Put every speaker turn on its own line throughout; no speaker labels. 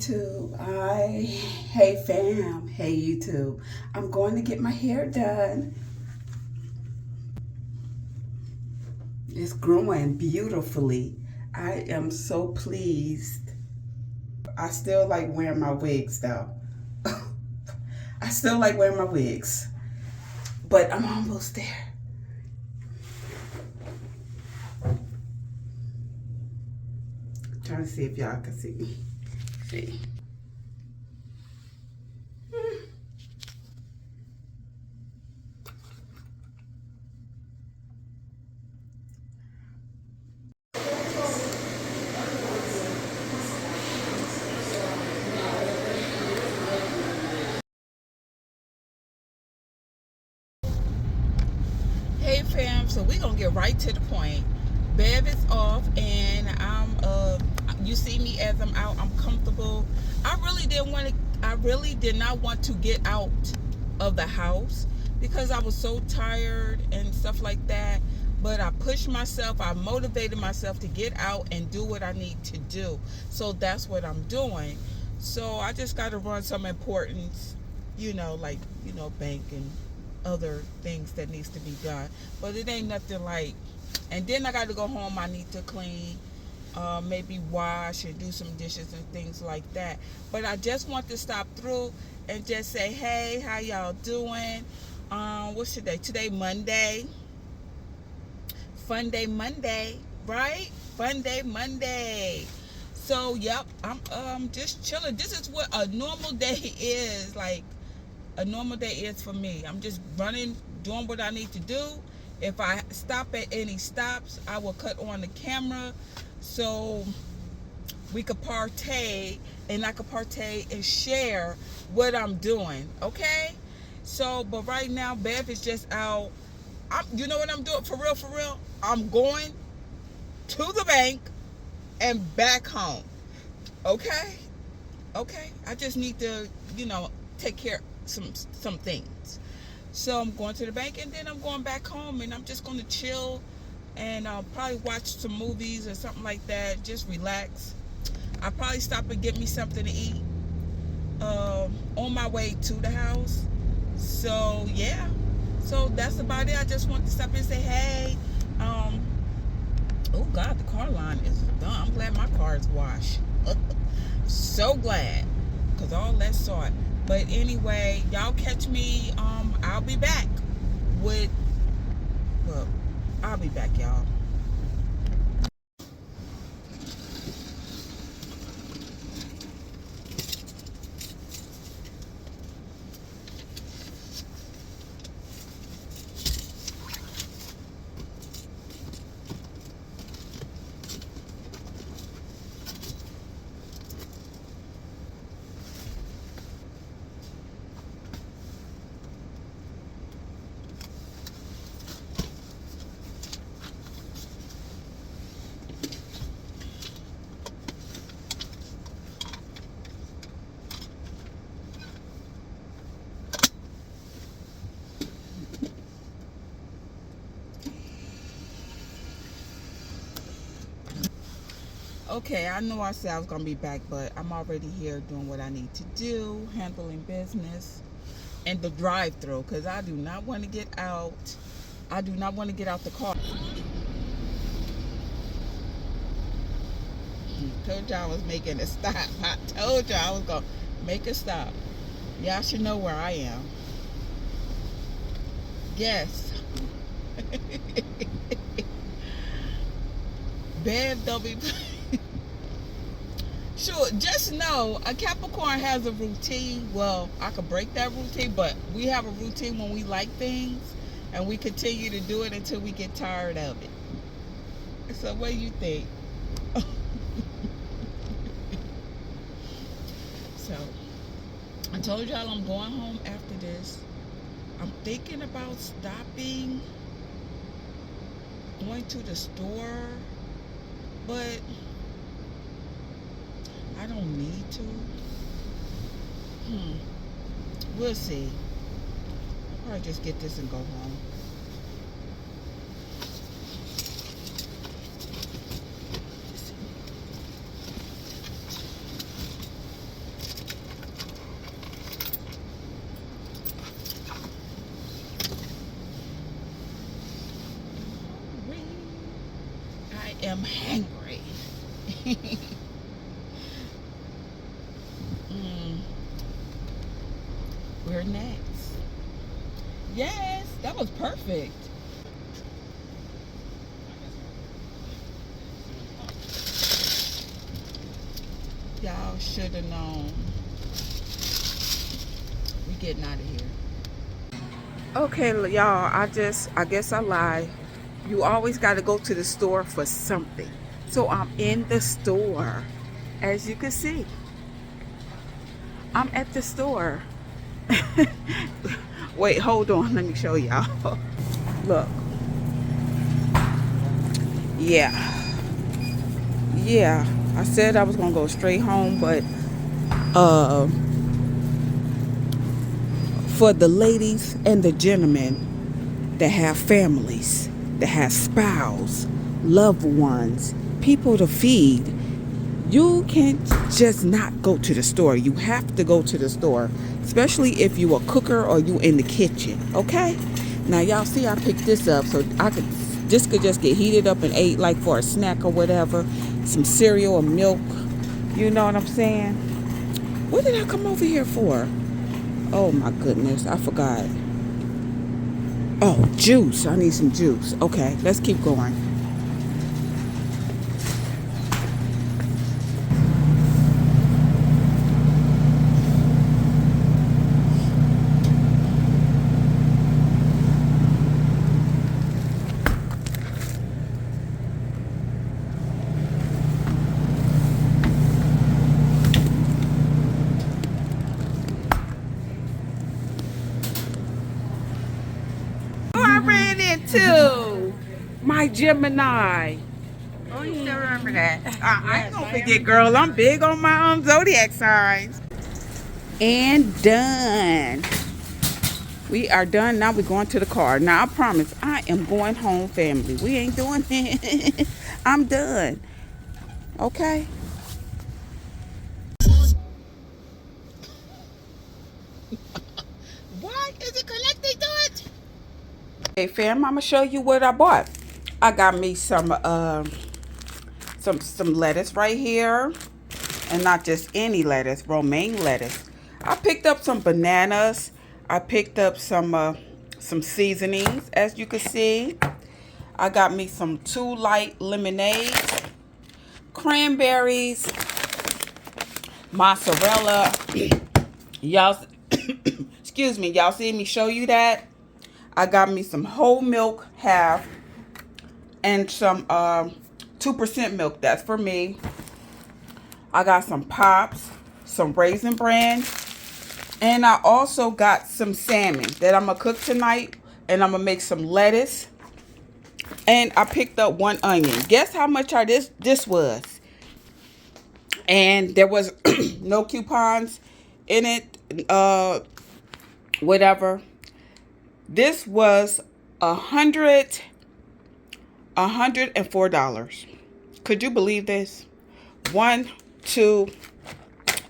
YouTube. Hey fam, hey YouTube. I'm going to get my hair done. It's growing beautifully. I am so pleased. I still like wearing my wigs though. I still like wearing my wigs, but I'm almost there. Trying to see if y'all can see me. See. Hey fam, so we're gonna get right to the point. Bev is off and you see me as I'm out, I'm comfortable. I really did not want to get out of the house because I was so tired and stuff like that. But I pushed myself, I motivated myself to get out and do what I need to do. So that's what I'm doing. So I just gotta run some importance, like, bank and other things that needs to be done, but it ain't nothing like. And then I got to go home. I need to clean, maybe wash and do some dishes and things like that. But I just want to stop through and just say, hey, how y'all doing? What's today? Today Monday. Fun day Monday, right? Fun day Monday. So yep, I'm just chilling. This is what a normal day is like. A normal day is for me. I'm just running, doing what I need to do. If I stop at any stops, I will cut on the camera so we could partay, and I could partay and share what I'm doing, okay? So, but right now, Bev is just out. You know what I'm doing? For real? I'm going to the bank and back home, okay? Okay? I just need to, take care of some things. So I'm going to the bank and then I'm going back home and I'm just going to chill and probably watch some movies or something like that. Just relax. I'll probably stop and get me something to eat on my way to the house. So yeah. So that's about it. I just want to stop and say hey. Oh God, the car line is done. I'm glad my car is washed. So glad, because all that salt. But anyway, y'all catch me. I'll be back I'll be back, y'all. Okay, I know I said I was going to be back, but I'm already here doing what I need to do, handling business, and the drive-through, because I do not want to get out. I do not want to get out the car. Told you I was making a stop. I told you I was going to make a stop. Y'all should know where I am. Yes. Bev, don't be... Sure, just know a Capricorn has a routine. Well, I could break that routine, but we have a routine when we like things, and we continue to do it until we get tired of it. So what do you think? So, I told y'all I'm going home after this. I'm thinking about stopping, going to the store, but I don't need to. We'll see. I'll probably just get this and go home. am hangry. mm, we're next. Yes, that was perfect. Y'all should have known. We getting out of here. Okay, y'all, I guess I lied. You always got to go to the store for something. So I'm in the store. As you can see, I'm at the store. Wait, hold on. Let me show y'all. Look. Yeah. Yeah. I said I was going to go straight home, but uh, for the ladies and the gentlemen that have families, that have spouse, loved ones, people to feed, you can't just not go to the store. You have to go to the store, especially if you a cooker or you in the kitchen. Okay. Now y'all see, I picked this up so this could just get heated up and ate like for a snack or whatever. Some cereal or milk. You know what I'm saying? What did I come over here for? Oh my goodness, I forgot. Oh, juice. I need some juice. Okay, let's keep going. I ran into my Gemini.
Oh, you still remember that?
I ain't gonna forget, girl. I'm big on my zodiac signs. And done. We are done. Now we're going to the car. Now I promise I am going home, family. We ain't doing it. I'm done. Okay. Why is it connected to it? Hey fam, I'm gonna show you what I bought. I got me some lettuce right here. And not just any lettuce, romaine lettuce. I picked up some bananas. I picked up some seasonings, as you can see. I got me some 2 light lemonades, cranberries, mozzarella. Y'all, excuse me, y'all see me show you that? I got me some whole milk, half, and some 2% milk. That's for me. I got some Pops, some Raisin Bran, and I also got some salmon that I'm going to cook tonight, and I'm going to make some lettuce, and I picked up 1 onion. Guess how much this was? And there was no coupons in it, whatever. This was $104. Could you believe this? 1, 2,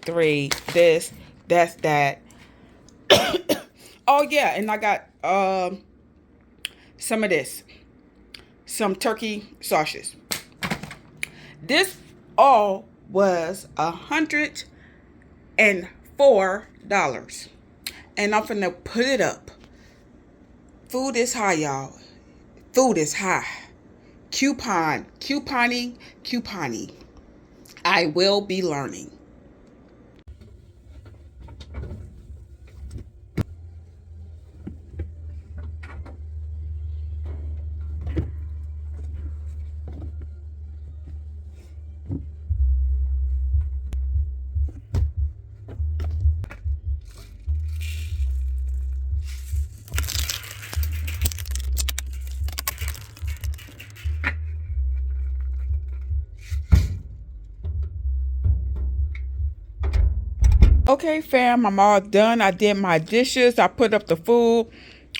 3, this, that's that. Oh yeah, and I got some of this, some turkey sausages. This all was $104, and I'm finna put it up. Food is high, y'all. Food is high. Couponing. I will be learning. Okay, fam, I'm all done. I did my dishes. I put up the food.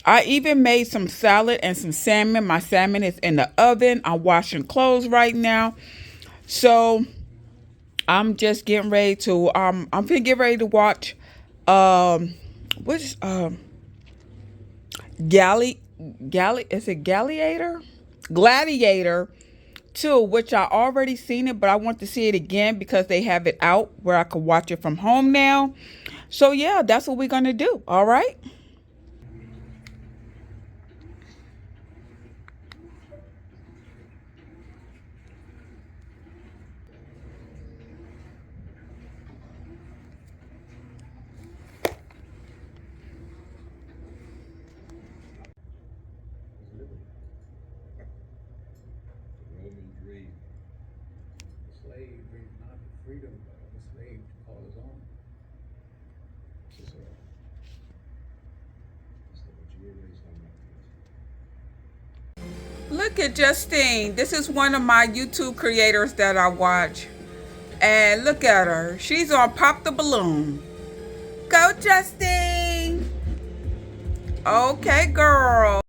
I even made some salad and some salmon. My salmon is in the oven. I'm washing clothes right now. So I'm just getting ready to I'm gonna get ready to watch what's Galley is it Gladiator 2, which I already seen it, but I want to see it again because they have it out where I could watch it from home now. So yeah, that's what we're gonna do. All right.
Romans read, the slave brings not the freedom of the slave to call his own. So, that's what you were raised on that.
Look at Justine. This is one of my YouTube creators that I watch. And look at her. She's on Pop the Balloon. Go, Justine. Okay, girl.